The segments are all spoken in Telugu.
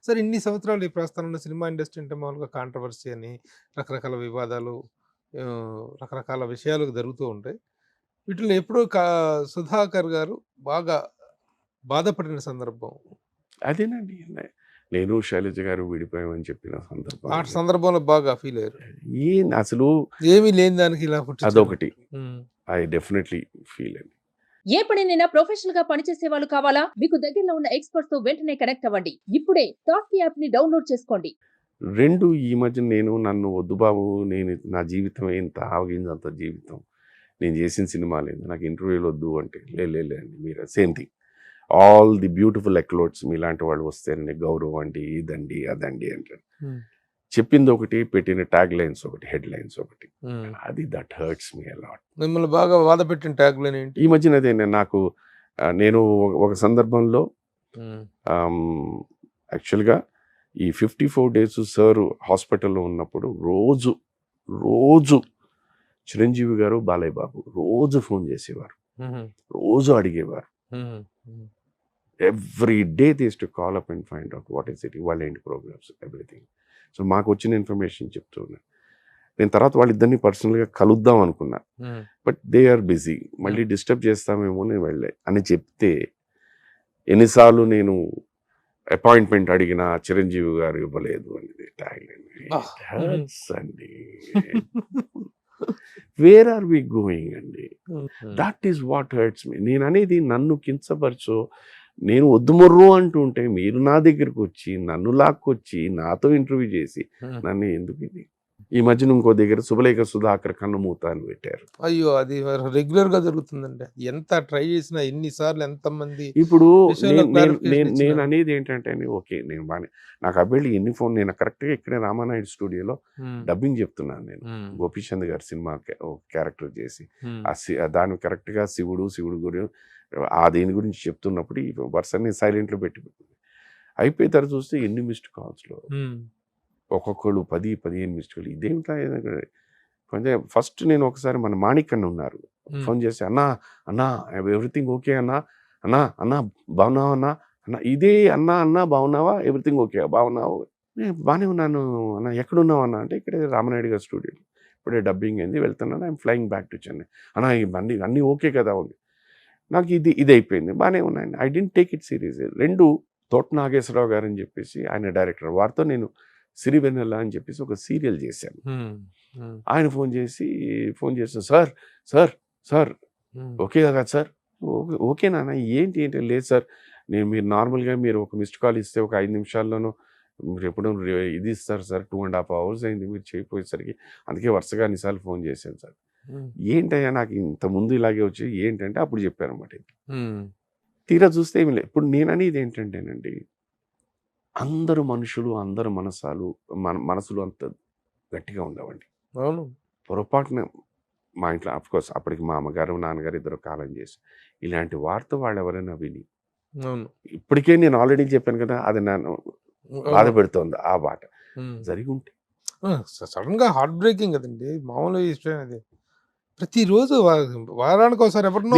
సార్ ఇన్ని సంవత్సరాలు ఈ ప్రస్థానంలో సినిమా ఇండస్ట్రీ అంటే మామూలుగా కాంట్రవర్సీ అని, రకరకాల వివాదాలు, రకరకాల విషయాలు జరుగుతూ ఉంటాయి. వీటిల్లో ఎప్పుడో 'సుధాకర్' గారు బాగా బాధపడిన సందర్భం. అదేనండి. నేను శైలజ గారు విడిపోయామని చెప్పిన సందర్భం ఆ అది. సందర్భంలో బాగా ఫీల్ అయ్యారు. అసలు ఏమీ లేని దానికి ఇలా పుట్టించారు. అదొకటి. హ్మ్. ఐ డెఫినెట్లీ ఫీల్ అండి. ఏ పనినైనా ప్రొఫెషనల్ గా పనిచేసే వాళ్ళు కావాలా? మీకు దగ్గరలో ఉన్న ఎక్స్పర్ట్స్ తో వెంటనే కనెక్ట్ అవ్వండి. ఇప్పుడే టాస్క్ యాప్ ని డౌన్లోడ్ చేసుకోండి. 2 ఈ మధ్య నన్ను వద్దు బాబు, నా జీవితం ఎంత ఆవగింజంత జీవితం. నేను చేసిన సినిమాలేదు. నాకు ఇంటర్వ్యూలు వద్దు అంటే, లే అండి మీరు same thing. All the beautiful ఎక్లోడ్స్ మీలాంటి వాళ్ళు వస్తేనండి గౌరవం అండి, ఇదండి, అదండి అంటారు. చెప్పింది ఒకటి, పెట్టిన ట్యాగ్ లైన్స్ ఒకటి, హెడ్ లైన్స్ ఒకటి. అది దట్ హర్ట్స్ మీ అలాట్. మిమ్మల్ని బాగా బాధ పెట్టిన ట్యాగ్ లైన్ ఏంటి? ఈ మధ్యన అదే నేను ఒక సందర్భంలో యాక్చువల్గా ఈ 54 డేస్ సార్ హాస్పిటల్లో ఉన్నప్పుడు రోజు చిరంజీవి గారు, బాలయ్య బాబు రోజు ఫోన్ చేసేవారు, రోజు అడిగేవారు. Every day they to call up and find out what is it, ఇవాళ ఏంటి ప్రోగ్రామ్స్, ఎవ్రీథింగ్. సో మాకు వచ్చిన ఇన్ఫర్మేషన్ చెప్తూ ఉన్నాను. నేను తర్వాత వాళ్ళిద్దరిని పర్సనల్గా కలుద్దాం అనుకున్నా, బట్ దే ఆర్ బిజీ, మళ్ళీ డిస్టర్బ్ చేస్తామేమో నేను వెళ్ళే అని చెప్తే, ఎన్నిసార్లు నేను అపాయింట్మెంట్ అడిగినా చిరంజీవి గారు ఇవ్వలేదు అనేది ట్యాగ్ అండి. వేర్ ఆర్ వి గోయింగ్ అండి? దట్ ఈస్ వాట్ హర్ట్స్ మీ. నేను అనేది నన్ను కించపరచో, నేను వద్దుమర్రు అంటూ ఉంటే మీరు నా దగ్గరకు వచ్చి నన్ను లాక్కొచ్చి నాతో ఇంటర్వ్యూ చేసి నన్ను ఎందుకు ఇది. ఈ మధ్యన ఇంకో దగ్గర శుభలేఖ సుధాకర్ కన్నుమూత అని పెట్టారు. అయ్యో, అది రెగ్యులర్ గా జరుగుతుందండి. ఎంత ట్రై చేసినా ఎన్నిసార్లు ఎంతమంది. ఇప్పుడు నేను అనేది ఏంటంటే, ఓకే నేను బాగా నాకు అబ్బాయి ఎన్ని ఫోన్, నేను కరెక్ట్గా ఇక్కడే రామానాయుడు స్టూడియోలో డబ్బింగ్ చెప్తున్నాను. నేను గోపీచంద్ గారి సినిమా క్యారెక్టర్ చేసి దాని కరెక్ట్గా శివుడు గురి దేని గురించి చెప్తున్నప్పుడు ఈ వర్షాన్ని సైలెంట్లో పెట్టి అయిపోయిన తర్వాత చూస్తే ఎన్ని మిస్డ్ కాల్స్లో ఒక్కొక్కళ్ళు 10-15 మిస్డ్ కాల్. ఇదేమిటా? కొంచెం ఫస్ట్ నేను ఒకసారి మన మాణిక్ అన్న ఉన్నారు, ఫోన్ చేసి అన్నా ఎవ్రీథింగ్ ఓకే అన్నా బాగున్నావా అన్న ఇదే అన్నా బాగున్నావా, ఎవ్రీథింగ్ ఓకే బాగున్నావు, బాగానే ఉన్నాను అన్న, ఎక్కడున్నావు అన్న అంటే ఇక్కడే రామనాయుడు గారి స్టూడియో, ఇప్పుడే డబ్బింగ్ అయింది వెళ్తున్నాను, I'm flying back to Chennai అన్న, ఇవన్నీ అన్నీ ఓకే కదా ఉంది. నాకు ఇది అయిపోయింది, బాగానే ఉన్నాయండి. I didn't take it serious. 2 తోట నాగేశ్వరరావు గారు అని చెప్పేసి ఆయన డైరెక్టర్, వారితో నేను సిరివెన్నెల అని చెప్పేసి ఒక సీరియల్ చేశాను. ఆయన ఫోన్ చేసి సార్ ఓకే కదా సార్, ఓకే నాన్న ఏంటి లేదు సార్, మీరు నార్మల్గా మీరు ఒక మిస్డ్ కాల్ ఇస్తే ఒక 5 నిమిషాల్లోనూ మీరు ఎప్పుడు ఇది ఇస్తారు సార్, 2.5 hours అయింది మీరు చేయకపోయేసరికి, అందుకే వరుసగా అన్నిసార్లు ఫోన్ చేశాను సార్. ఏంటయ్యా నాకు ఇంత ముందు ఇలాగే వచ్చి ఏంటంటే అప్పుడు చెప్పాను అన్నమాట. తీరా చూస్తే ఏమి లేదు. ఇప్పుడు నేను అనేది ఏంటంటేనండి, అందరు మనుషులు, అందరు మనసులు అంత గట్టిగా ఉండవండి. అవును. పొరపాటున మా ఇంట్లో అఫ్కోర్స్ అప్పటికి మా అమ్మగారు నాన్నగారు ఇద్దరు కాలం చేసి ఇలాంటి వార్త వాళ్ళు ఎవరైనా విని, ఇప్పటికే నేను ఆల్రెడీ చెప్పాను కదా, అది నన్ను బాధ పెడుతోంది ఆ మాట జరిగి ఉంటే. సడన్ గా హార్ట్ బ్రేకింగ్ కదండి, మామూలు విషయం అది. ప్రతిరోజు వారానికి ఒకసారి ఎవరినో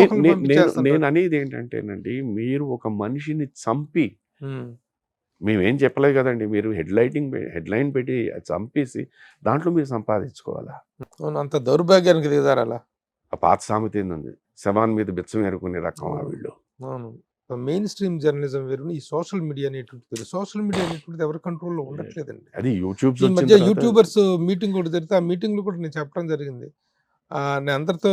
నేను అనేది ఏంటంటేనండి, మీరు ఒక మనిషిని చంపి, మేమేం చెప్పలేదు కదండి, మీరు హెడ్లైన్ పెట్టి చంపేసి దాంట్లో మీరు సంపాదించుకోవాలా? అంత దౌర్భాగ్యానికి దిగుతారు అలా. ఆ పాత సామెత ఏంది, శవాన్ మీద బిచ్చం ఏరుకునే రకం ఆ వీళ్ళు. అవును. మెయిన్ స్ట్రీమ్ జర్నలిజం వేరు, ఈ సోషల్ మీడియా అనేటువంటిది, సోషల్ మీడియా అనేటువంటిది ఎవరి కంట్రోల్లో ఉండట్లేదండి. అది యూట్యూబ్ ఈ మధ్య యూట్యూబర్స్ మీటింగ్ కూడా జరిగితే ఆ మీటింగ్ లో కూడా నేను చెప్పడం జరిగింది. నేను అందరితో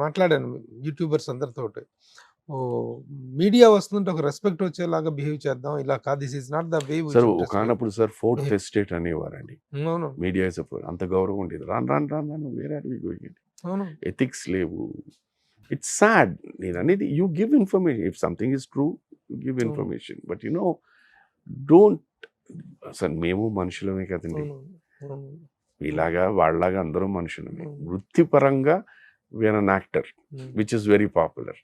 మాట్లాడాను, యూట్యూబర్స్ అందరితో. మీడియా వస్తుందంటే ఒక రెస్పెక్ట్ వచ్చేలాగా బిహేవ్ చేద్దాం, ఇలా కాదు, this is not the way. Sir ఒకనప్పుడు సార్ ఫోర్త్ ఎస్టేట్ అనేవారండి. మీడియా అంత గౌరవం ఉండేది. రాను వేరే ఎథిక్స్ లేవు. It's sad. నేను అనేది you give information, if something is true give information, but don't. అసలు మేము మనుషులమే కదండి, ఇలాగా వాళ్ళలాగా అందరూ మనుషులమే. వృత్తిపరంగా we are an actor which is very popular.